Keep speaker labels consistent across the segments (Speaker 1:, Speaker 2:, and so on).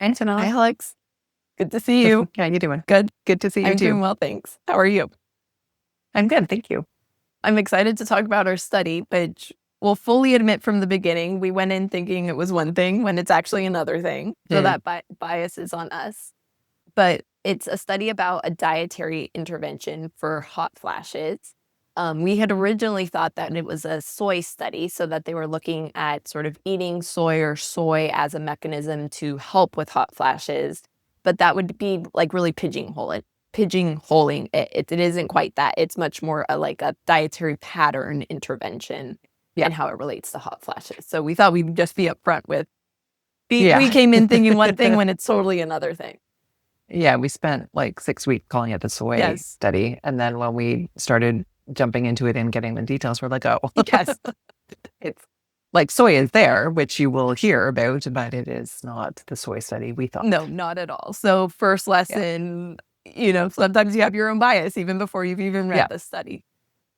Speaker 1: Antonella.
Speaker 2: Hi, Alex. Good to see you.
Speaker 1: How you doing?
Speaker 2: Good.
Speaker 1: Good to see you
Speaker 2: I'm doing
Speaker 1: too.
Speaker 2: well, thanks. How are you?
Speaker 1: I'm good, thank you.
Speaker 2: I'm excited to talk about our study, but we'll fully admit from the beginning, we went in thinking it was one thing when it's actually another thing. So that bias is on us. But it's a study about a dietary intervention for hot flashes. We had originally thought that it was a soy study, so that they were looking at sort of eating soy or soy as a mechanism to help with hot flashes. But that would be like really pigeonholing it. It isn't quite that. It's much more like a dietary pattern intervention
Speaker 1: Yeah.
Speaker 2: and how it relates to hot flashes. So we thought we'd just be upfront with,
Speaker 1: Yeah.
Speaker 2: we came in thinking one thing when it's totally another thing.
Speaker 1: Yeah, we spent like 6 weeks calling it the soy
Speaker 2: Yes.
Speaker 1: study. And then when we started jumping into it and getting the details, we're like, oh,
Speaker 2: Yes.
Speaker 1: it's like soy is there, which you will hear about, but it is not the soy study we thought.
Speaker 2: No, not at all. So first lesson, sometimes you have your own bias even before you've even read the study.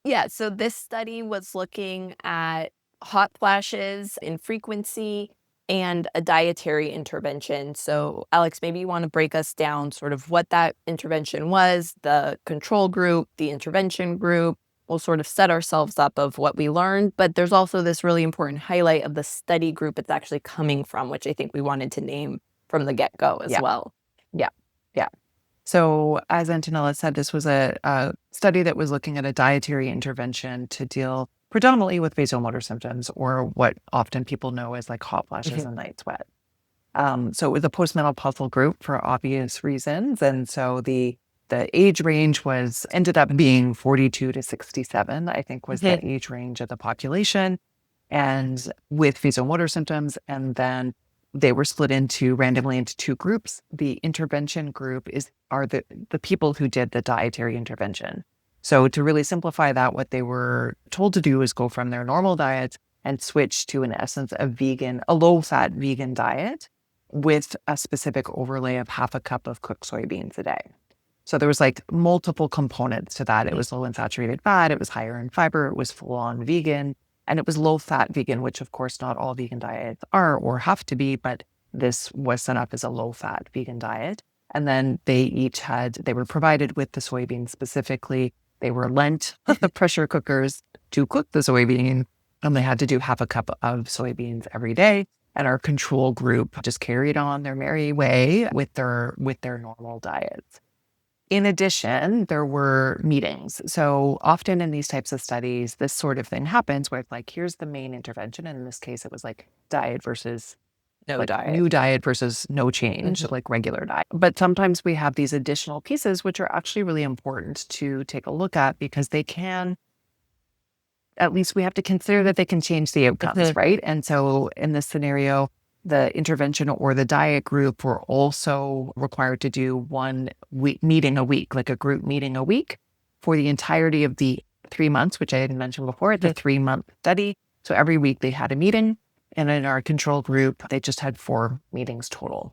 Speaker 2: Yeah, so this study was looking at hot flashes in frequency and a dietary intervention. So Alex, maybe you want to break us down sort of what that intervention was, the control group, the intervention group. We'll sort of set ourselves up of what we learned, but there's also this really important highlight of the study group it's actually coming from, which I think we wanted to name from the get-go as well.
Speaker 1: Yeah. So as Antonella said, this was a study that was looking at a dietary intervention to deal predominantly with vasomotor symptoms, or what often people know as like hot flashes and night sweat. So it was a postmenopausal group for obvious reasons. And so the age range ended up being 42 to 67, I think was the age range of the population, and with vasomotor symptoms. And then they were split randomly into two groups. The intervention group are the people who did the dietary intervention. So to really simplify that, what they were told to do is go from their normal diet and switch to, in essence, a low-fat vegan diet with a specific overlay of half a cup of cooked soybeans a day. So there was like multiple components to that. It was low in saturated fat, it was higher in fiber, it was full-on vegan, and it was low-fat vegan, which of course not all vegan diets are or have to be, but this was set up as a low-fat vegan diet. And then they were provided with the soybeans specifically. They were lent the pressure cookers to cook the soybean, and they had to do half a cup of soybeans every day. And our control group just carried on their merry way with their normal diets. In addition, there were meetings. So often in these types of studies, this sort of thing happens where it's like, here's the main intervention. And in this case, it was like diet versus new diet versus no change, like regular diet. But sometimes we have these additional pieces, which are actually really important to take a look at, because they can, at least we have to consider that they can change the outcomes, right? And so in this scenario, the intervention or the diet group were also required to do one meeting a week, like a group meeting a week for the entirety of the 3 months, which I didn't mention before, the 3-month study. So every week they had a meeting. And in our control group, they just had 4 meetings total,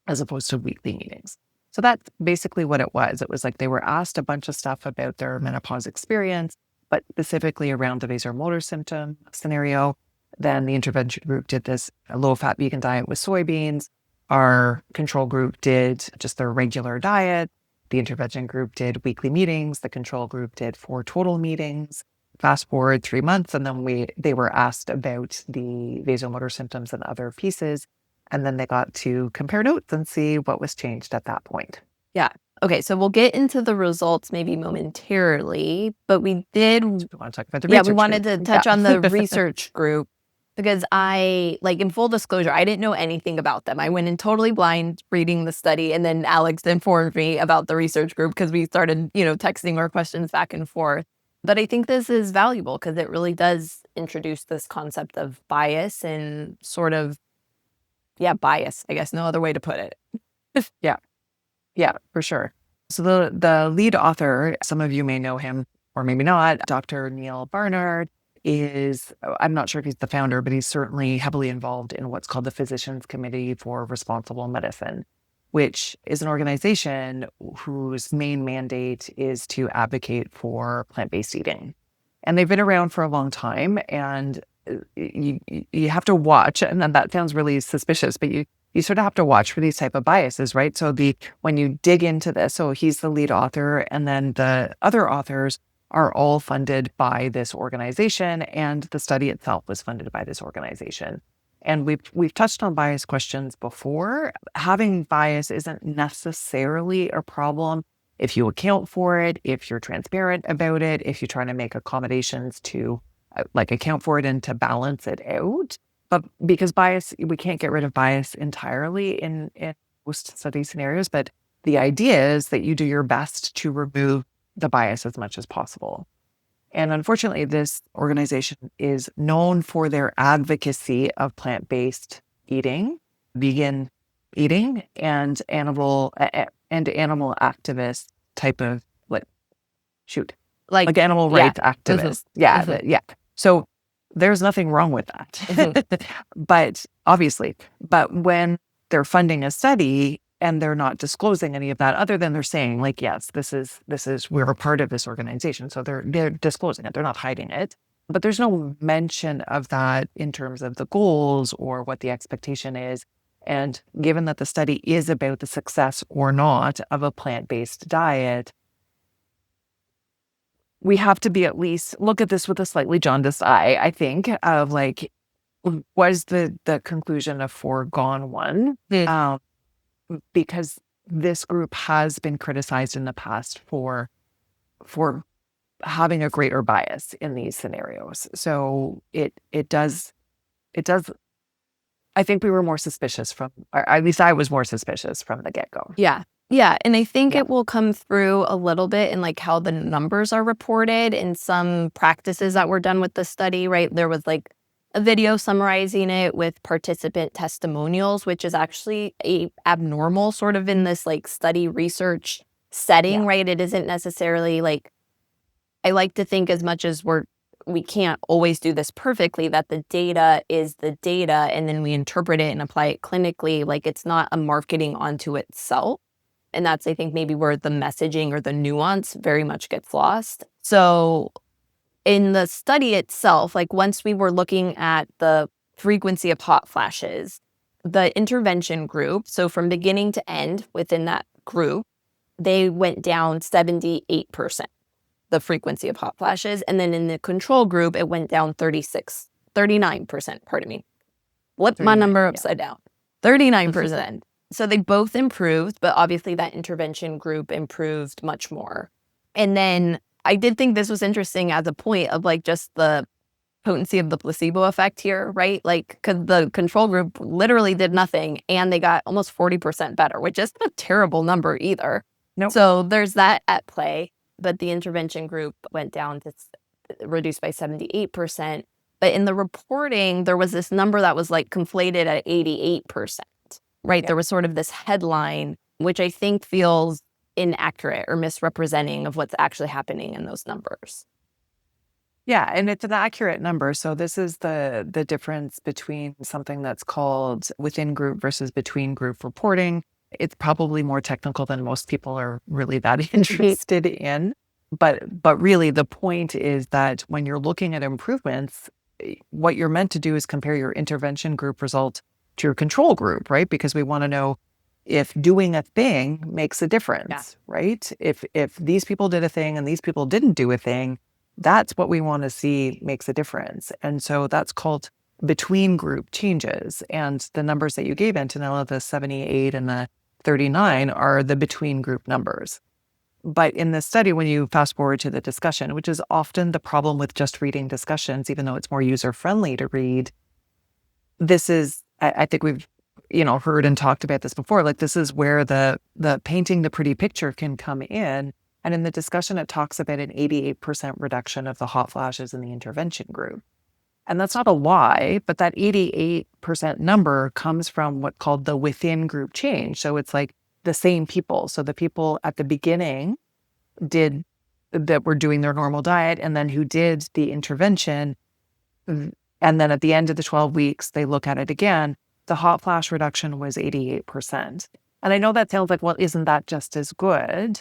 Speaker 1: as opposed to weekly meetings. So that's basically what it was. It was like they were asked a bunch of stuff about their menopause experience, but specifically around the vasomotor symptom scenario. Then the intervention group did this low-fat vegan diet with soybeans. Our control group did just their regular diet. The intervention group did weekly meetings. The control group did 4 total meetings. Fast forward 3 months, and then they were asked about the vasomotor symptoms and other pieces. And then they got to compare notes and see what was changed at that point.
Speaker 2: Yeah. Okay, so we'll get into the results maybe momentarily, but we did.
Speaker 1: We want to talk about the research
Speaker 2: we wanted
Speaker 1: group.
Speaker 2: to touch on the research group, because in full disclosure, I didn't know anything about them. I went in totally blind reading the study, and then Alex informed me about the research group because we started, texting our questions back and forth. But I think this is valuable because it really does introduce this concept of bias and sort of, bias, I guess, no other way to put it.
Speaker 1: Yeah, for sure. So the lead author, some of you may know him or maybe not, Dr. Neil Barnard I'm not sure if he's the founder, but he's certainly heavily involved in what's called the Physicians Committee for Responsible Medicine, which is an organization whose main mandate is to advocate for plant-based eating. And they've been around for a long time, and you have to watch, and then that sounds really suspicious, but you you sort of have to watch for these type of biases, right? So when you dig into this, so he's the lead author, and then the other authors are all funded by this organization, and the study itself was funded by this organization. And we've touched on bias questions before. Having bias isn't necessarily a problem if you account for it, if you're transparent about it, if you're trying to make accommodations to account for it and to balance it out. But because bias, we can't get rid of bias entirely in most study scenarios. But the idea is that you do your best to remove the bias as much as possible. And unfortunately, this organization is known for their advocacy of plant-based eating, vegan eating, and animal activist type of like animal rights activists. Yeah. So there's nothing wrong with that. But obviously, when they're funding a study and they're not disclosing any of that, other than they're saying like, yes, this is we're a part of this organization. So they're disclosing it. They're not hiding it. But there's no mention of that in terms of the goals or what the expectation is. And given that the study is about the success or not of a plant-based diet, we have to be at least look at this with a slightly jaundiced eye, I think, of like, was the conclusion a foregone one? Because this group has been criticized in the past for having a greater bias in these scenarios. So it does. I think we were more suspicious or at least I was more suspicious from the get-go.
Speaker 2: Yeah. Yeah. And I think it will come through a little bit in like how the numbers are reported in some practices that were done with the study, right? There was like a video summarizing it with participant testimonials, which is actually a abnormal sort of in this like study research setting, right? It isn't necessarily like, I like to think as much as we can't always do this perfectly, that the data is the data and then we interpret it and apply it clinically. Like it's not a marketing onto itself. And that's, I think, maybe where the messaging or the nuance very much gets lost. So in the study itself, like once we were looking at the frequency of hot flashes, the intervention group, so from beginning to end within that group, they went down 78%, the frequency of hot flashes. And then in the control group, it went down 39%, pardon me. Flip my number upside down, 39%. So they both improved, but obviously that intervention group improved much more. And then I did think this was interesting as a point of like just the potency of the placebo effect here, right? Like, because the control group literally did nothing and they got almost 40% better, which isn't a terrible number either.
Speaker 1: Nope.
Speaker 2: So there's that at play, but the intervention group went down to reduced by 78%. But in the reporting, there was this number that was like conflated at 88%. Right. There was sort of this headline, which I think feels inaccurate or misrepresenting of what's actually happening in those numbers.
Speaker 1: Yeah, and it's an accurate number. So this is the difference between something that's called within group versus between group reporting. It's probably more technical than most people are really that interested in. But really the point is that when you're looking at improvements, what you're meant to do is compare your intervention group result to your control group, right? Because we want to know if doing a thing makes a difference, right? If these people did a thing and these people didn't do a thing, that's what we want to see makes a difference. And so that's called between group changes. And the numbers that you gave, Antonella, the 78 and the 39 are the between group numbers. But in the study, when you fast forward to the discussion, which is often the problem with just reading discussions, even though it's more user-friendly to read, this is, I think we've, heard and talked about this before. Like this is where the painting the pretty picture can come in. And in the discussion, it talks about an 88% reduction of the hot flashes in the intervention group. And that's not a lie, but that 88% number comes from what's called the within group change. So it's like the same people. So the people at the beginning that were doing their normal diet and then who did the intervention. And then at the end of the 12 weeks, they look at it again. The hot flash reduction was 88%. And I know that sounds like, well, isn't that just as good?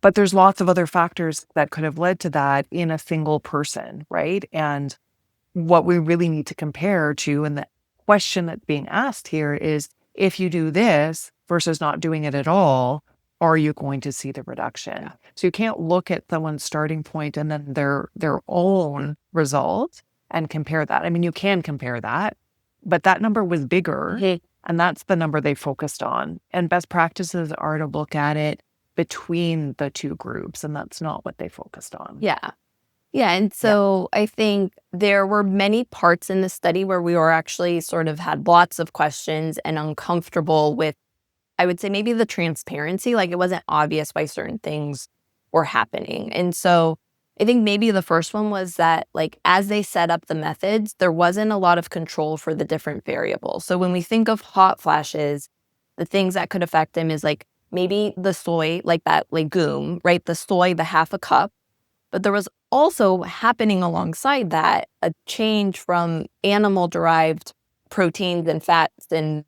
Speaker 1: But there's lots of other factors that could have led to that in a single person, right? And what we really need to compare to, and the question that's being asked here is if you do this versus not doing it at all, are you going to see the reduction?
Speaker 2: Yeah.
Speaker 1: So you can't look at someone's starting point and then their own result and compare that. I mean, you can compare that, but that number was bigger, and that's the number they focused on. And best practices are to look at it between the two groups, and that's not what they focused on.
Speaker 2: Yeah. Yeah. And so I think there were many parts in the study where we were actually sort of had lots of questions and uncomfortable with, I would say, maybe the transparency. Like, it wasn't obvious why certain things were happening. And so I think maybe the first one was that, like, as they set up the methods, there wasn't a lot of control for the different variables. So when we think of hot flashes, the things that could affect them is like maybe the soy, like that legume, right? The soy, the half a cup. But there was also happening alongside that a change from animal-derived proteins and fats and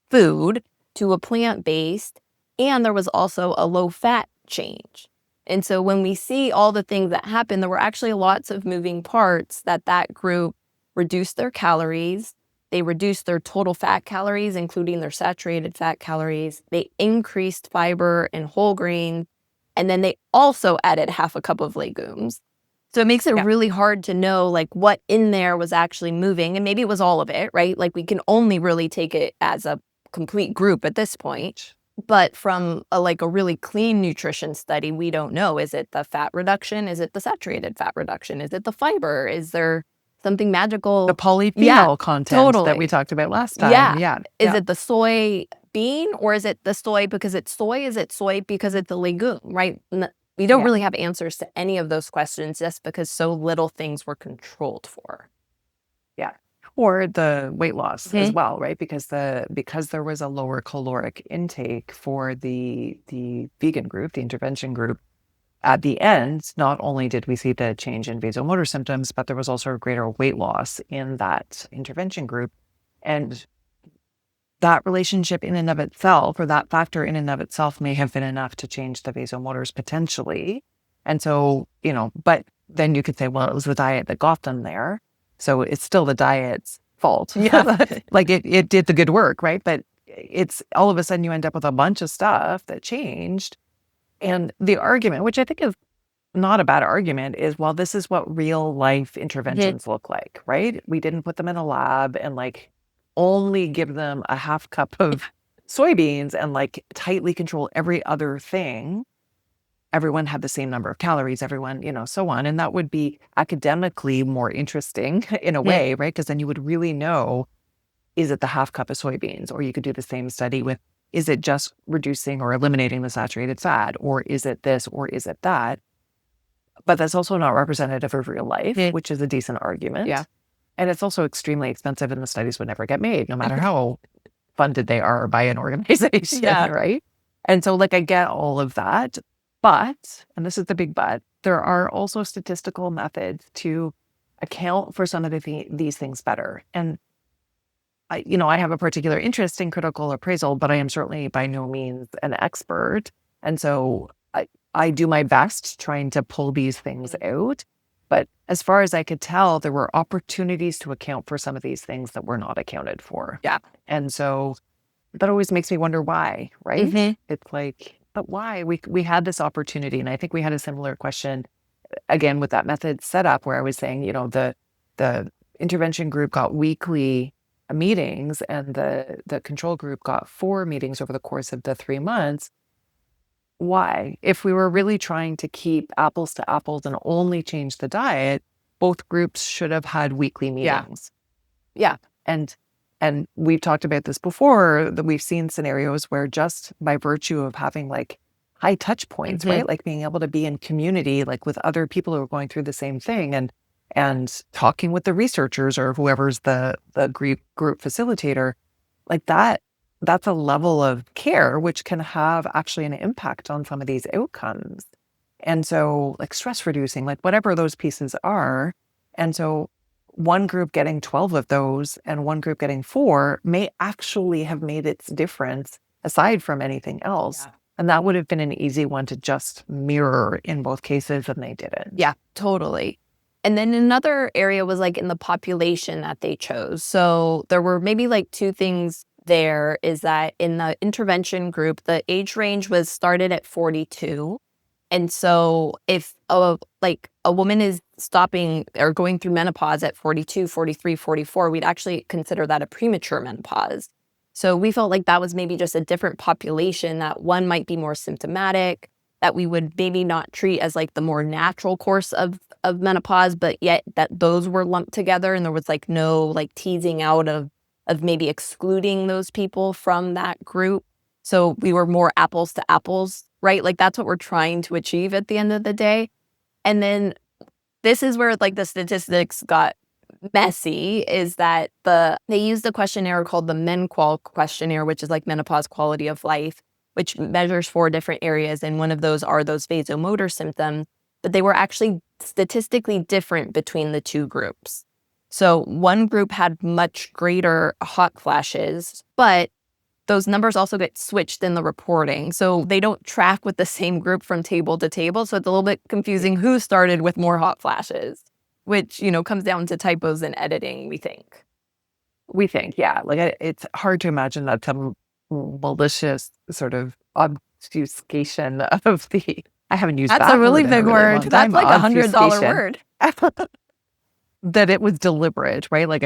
Speaker 2: food to a plant-based, and there was also a low-fat change. And so when we see all the things that happen, there were actually lots of moving parts that group reduced their calories, they reduced their total fat calories, including their saturated fat calories, they increased fiber and whole grains, and then they also added half a cup of legumes. So it makes it really hard to know, like, what in there was actually moving. And maybe it was all of it, right? Like, we can only really take it as a complete group at this point. But from a really clean nutrition study, we don't know. Is it the fat reduction? Is it the saturated fat reduction? Is it the fiber? Is there something magical?
Speaker 1: The polyphenol content that we talked about last time. Yeah.
Speaker 2: Is it the soy bean, or is it the soy because it's soy? Is it soy because it's a legume, right? We don't really have answers to any of those questions just because so little things were controlled for.
Speaker 1: Yeah. Or the weight loss as well, right? Because there was a lower caloric intake for the vegan group, the intervention group, at the end, not only did we see the change in vasomotor symptoms, but there was also a greater weight loss in that intervention group. And that relationship in and of itself, or that factor in and of itself, may have been enough to change the vasomotors potentially. And so, but then you could say, well, it was the diet that got them there. So it's still the diet's fault.
Speaker 2: Yeah.
Speaker 1: Like it did the good work, right? But it's all of a sudden you end up with a bunch of stuff that changed. And the argument, which I think is not a bad argument, is, well, this is what real life interventions look like, right? We didn't put them in a lab and only give them a half cup of soybeans and tightly control every other thing. Everyone had the same number of calories, everyone, so on. And that would be academically more interesting in a way, right? Because then you would really know, is it the half cup of soybeans? Or you could do the same study with, is it just reducing or eliminating the saturated fat? Or is it this, or is it that? But that's also not representative of real life, which is a decent argument.
Speaker 2: Yeah.
Speaker 1: And it's also extremely expensive, and the studies would never get made, no matter how funded they are by an organization, right? And so, I get all of that. But, and this is the big but, there are also statistical methods to account for some of these things better. And I have a particular interest in critical appraisal, but I am certainly by no means an expert. And so I do my best trying to pull these things out. But as far as I could tell, there were opportunities to account for some of these things that were not accounted for.
Speaker 2: Yeah.
Speaker 1: And so that always makes me wonder why, right? It's but why? We had this opportunity. And I think we had a similar question, again, with that method setup where I was saying, the intervention group got weekly meetings and the control group got 4 meetings over the course of the 3 months. Why? If we were really trying to keep apples to apples and only change the diet, both groups should have had weekly meetings.
Speaker 2: Yeah.
Speaker 1: And we've talked about this before, that we've seen scenarios where just by virtue of having high touch points, right? Like being able to be in community, with other people who are going through the same thing and talking with the researchers or whoever's the group facilitator, that's a level of care which can have actually an impact on some of these outcomes. And so stress reducing, whatever those pieces are. And so one group getting 12 of those and one group getting 4 may actually have made its difference aside from anything else. Yeah. And that would have been an easy one to just mirror in both cases, and they didn't.
Speaker 2: Yeah, totally. And then another area was in the population that they chose. So there were maybe 2 things there is that in the intervention group, the age range was started at 42. And so if a woman is stopping or going through menopause at 42, 43, 44, we'd actually consider that a premature menopause. So we felt like that was maybe just a different population, that one might be more symptomatic, that we would maybe not treat as like the more natural course of menopause, but yet that those were lumped together and there was like no like teasing out of maybe excluding those people from that group. So we were more apples to apples, right? Like that's what we're trying to achieve at the end of the day. And then this is where like the statistics got messy, is that they used a questionnaire called the MenQual questionnaire, which is like menopause quality of life, which measures 4 different areas. And one of those are those vasomotor symptoms, but they were actually statistically different between the two groups. So one group had much greater hot flashes, but those numbers also get switched in the reporting. So they don't track with the same group from table to table. So it's a little bit confusing who started with more hot flashes, which, comes down to typos in editing, we think.
Speaker 1: Yeah. Like it's hard to imagine that some malicious sort of obfuscation of the, I haven't used
Speaker 2: That's a
Speaker 1: that
Speaker 2: really
Speaker 1: word in a
Speaker 2: big
Speaker 1: really
Speaker 2: word.
Speaker 1: long
Speaker 2: That's
Speaker 1: time.
Speaker 2: like $100
Speaker 1: Obfuscation.
Speaker 2: word.
Speaker 1: That it was deliberate, right? Like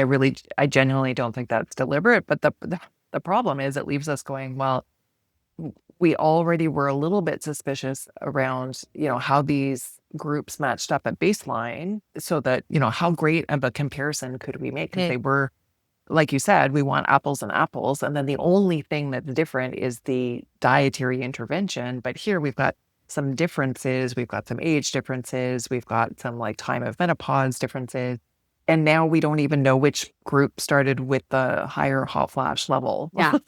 Speaker 1: I genuinely don't think that's deliberate. But the problem is it leaves us going, well, we already were a little bit suspicious around, how these groups matched up at baseline, so that, how great of a comparison could we make? Because they were, like you said, we want apples and apples. And then the only thing that's different is the dietary intervention. But here we've got some differences. We've got some age differences. We've got some like time of menopause differences. And now we don't even know which group started with the higher hot flash level.
Speaker 2: Yeah.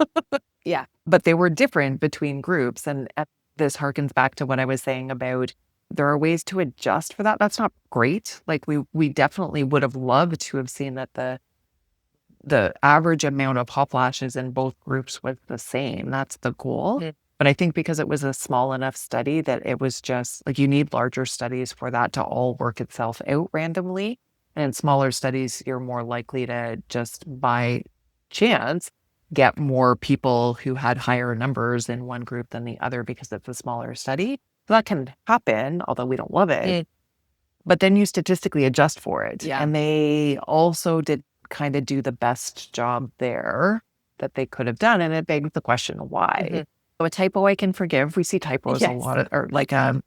Speaker 2: Yeah.
Speaker 1: But they were different between groups. And this harkens back to what I was saying about there are ways to adjust for that. That's not great. Like we definitely would have loved to have seen that the average amount of hot flashes in both groups was the same. That's the goal. Mm-hmm. But I think because it was a small enough study that it was just like you need larger studies for that to all work itself out randomly. And in smaller studies, you're more likely to just by chance get more people who had higher numbers in one group than the other because it's a smaller study. So that can happen, although we don't love it. Mm. But then you statistically adjust for it. Yeah. And they also did kind of do the best job there that they could have done. And it begs the question, why? Mm-hmm. So a typo I can forgive. We see typos a lot, or like a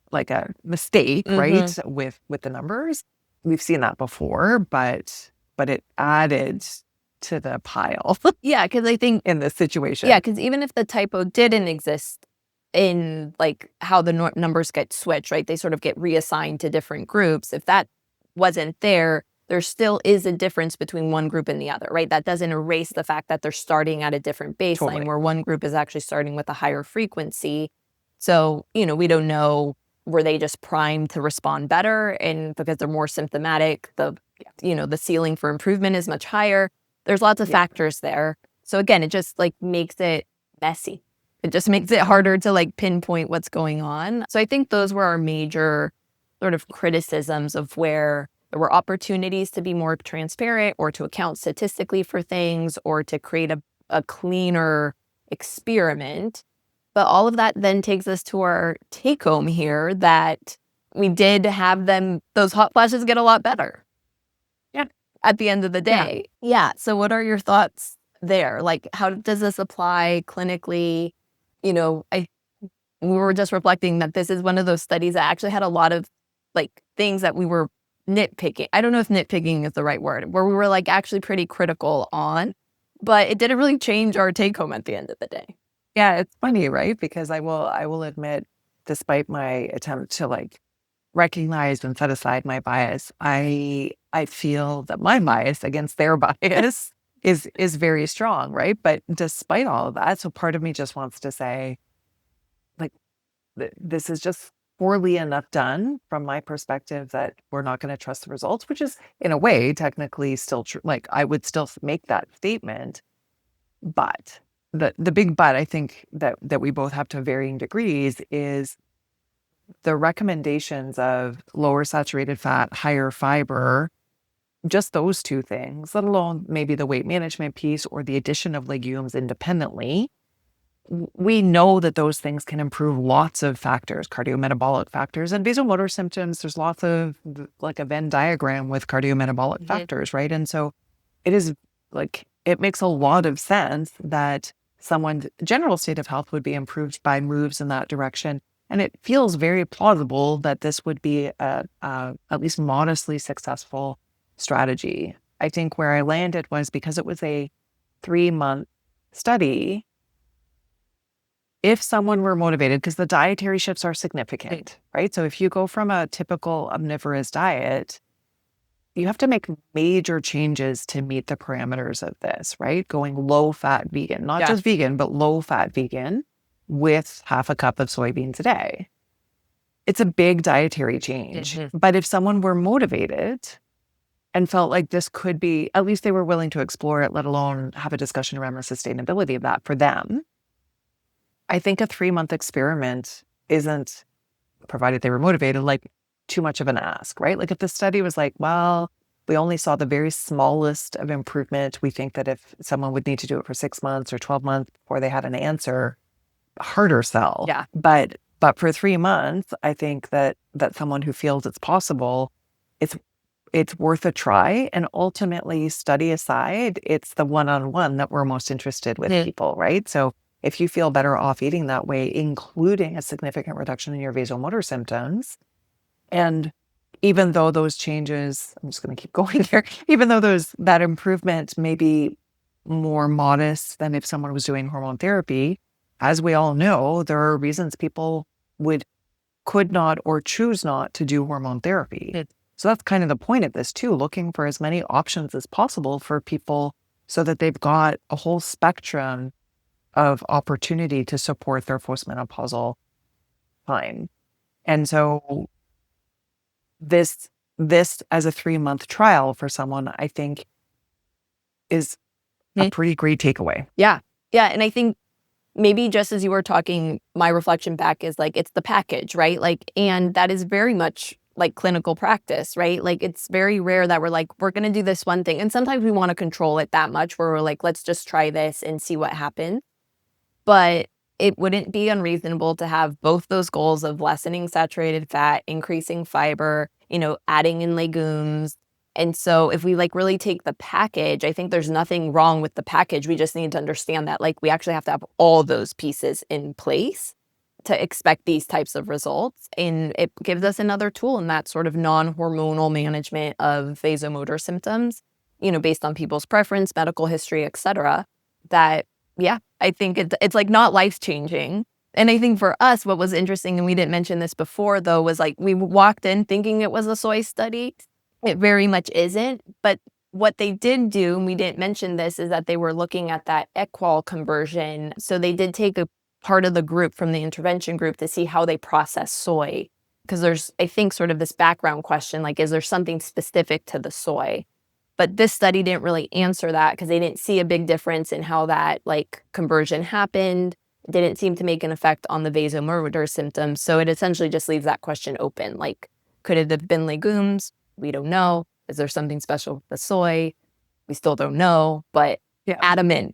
Speaker 1: mistake, right? With the numbers. We've seen that before, but it added to the pile.
Speaker 2: Yeah, because I think
Speaker 1: in this situation.
Speaker 2: Yeah, because even if the typo didn't exist in like how the numbers get switched, right? They sort of get reassigned to different groups. If that wasn't there, there still is a difference between one group and the other, right? That doesn't erase the fact that they're starting at a different baseline, where one group is actually starting with a higher frequency. So, we don't know, were they just primed to respond better? And because they're more symptomatic, the ceiling for improvement is much higher. There's lots of factors there. So again, it just like makes it messy. It just makes it harder to like pinpoint what's going on. So I think those were our major sort of criticisms of where there were opportunities to be more transparent or to account statistically for things or to create a cleaner experiment. But all of that then takes us to our take home here, that we did have those hot flashes get a lot better. Yeah. At the end of the day. Yeah. So what are your thoughts there? Like, how does this apply clinically? We were just reflecting that this is one of those studies that actually had a lot of like things that we were nitpicking. I don't know if nitpicking is the right word, where we were like actually pretty critical on, but it didn't really change our take home at the end of the day.
Speaker 1: Yeah, it's funny, right? Because I will admit, despite my attempt to like recognize and set aside my bias, I feel that my bias against their bias is very strong, right? But despite all of that, so part of me just wants to say, like, this is just poorly enough done from my perspective that we're not going to trust the results, which is in a way technically still true. Like I would still make that statement, but the big but I think that we both have to varying degrees is the recommendations of lower saturated fat, higher fiber just those two things, let alone maybe the weight management piece or the addition of legumes independently, we know that those things can improve lots of factors, cardiometabolic factors and vasomotor symptoms. There's lots of like a Venn diagram with cardiometabolic factors, right? And so it is like, it makes a lot of sense that someone's general state of health would be improved by moves in that direction. And it feels very plausible that this would be a at least modestly successful strategy. I think where I landed was because it was a 3-month study. If someone were motivated, because the dietary shifts are significant, right? So if you go from a typical omnivorous diet, you have to make major changes to meet the parameters of this, right? Going low-fat vegan, not just vegan, but low-fat vegan with half a cup of soybeans a day. It's a big dietary change. But if someone were motivated and felt like this could be, at least they were willing to explore it, let alone have a discussion around the sustainability of that for them, I think a 3-month experiment isn't, provided they were motivated, like too much of an ask, right? Like if the study was like, well, we only saw the very smallest of improvement, we think that if someone would need to do it for 6 months or 12 months before they had an answer, harder sell.
Speaker 2: Yeah.
Speaker 1: But for 3 months, I think that someone who feels it's possible, it's worth a try. And ultimately, study aside, it's the one-on-one that we're most interested with people, right? So if you feel better off eating that way, including a significant reduction in your vasomotor symptoms, and even though those changes, I'm just going to keep going here, even though that improvement may be more modest than if someone was doing hormone therapy, as we all know, there are reasons people could not or choose not to do hormone therapy. So that's kind of the point of this too, looking for as many options as possible for people so that they've got a whole spectrum of opportunity to support their postmenopausal time. And so this as a 3-month trial for someone, I think is a pretty great takeaway.
Speaker 2: Yeah. Yeah. And I think maybe just as you were talking, my reflection back is like, it's the package, right? Like, and that is very much like clinical practice, right? Like it's very rare that we're like, we're going to do this one thing. And sometimes we want to control it that much where we're like, let's just try this and see what happens. But it wouldn't be unreasonable to have both those goals of lessening saturated fat, increasing fiber, adding in legumes. And so if we like really take the package, I think there's nothing wrong with the package. We just need to understand that like we actually have to have all those pieces in place to expect these types of results. And it gives us another tool in that sort of non-hormonal management of vasomotor symptoms, based on people's preference, medical history, et cetera, that I think it's like not life-changing. And I think for us, what was interesting, and we didn't mention this before, though, was like we walked in thinking it was a soy study. It very much isn't. But what they did do, and we didn't mention this, is that they were looking at that equal conversion. So they did take a part of the group from the intervention group to see how they process soy. Because there's, I think, sort of this background question, like, is there something specific to the soy? But this study didn't really answer that because they didn't see a big difference in how that like conversion happened. It didn't seem to make an effect on the vasomotor symptoms. So it essentially just leaves that question open. Like, could it have been legumes? We don't know. Is there something special with the soy? We still don't know, but add them in.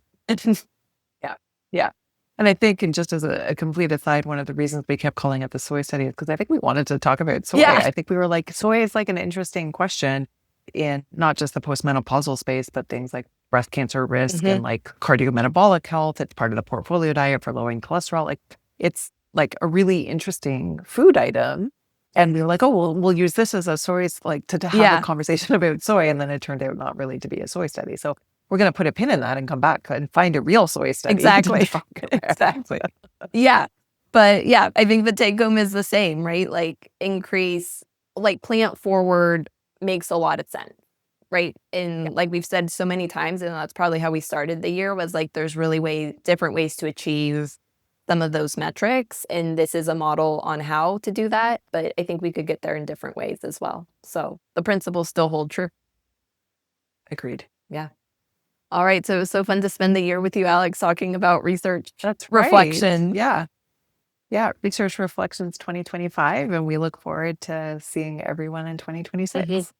Speaker 1: Yeah. And I think, and just as a complete aside, one of the reasons we kept calling it the soy study is because I think we wanted to talk about soy.
Speaker 2: Yeah.
Speaker 1: I think we were like, soy is like an interesting question in not just the postmenopausal space, but things like breast cancer risk and like cardiometabolic health. It's part of the portfolio diet for lowering cholesterol. Like it's like a really interesting food item. And we were like, oh, well, we'll use this as a soy, like to have a conversation about soy. And then it turned out not really to be a soy study. So we're going to put a pin in that and come back and find a real soy study.
Speaker 2: Exactly. Exactly. Yeah. But I think the take home is the same, right? Like increase, like plant forward makes a lot of sense, right? And like we've said so many times, and that's probably how we started the year, was like there's really different ways to achieve some of those metrics. And this is a model on how to do that. But I think we could get there in different ways as well. So the principles still hold true.
Speaker 1: Agreed.
Speaker 2: Yeah. All right. So it was so fun to spend the year with you, Alex, talking about research.
Speaker 1: That's
Speaker 2: reflection.
Speaker 1: Yeah. Research Reflections 2025. And we look forward to seeing everyone in 2026.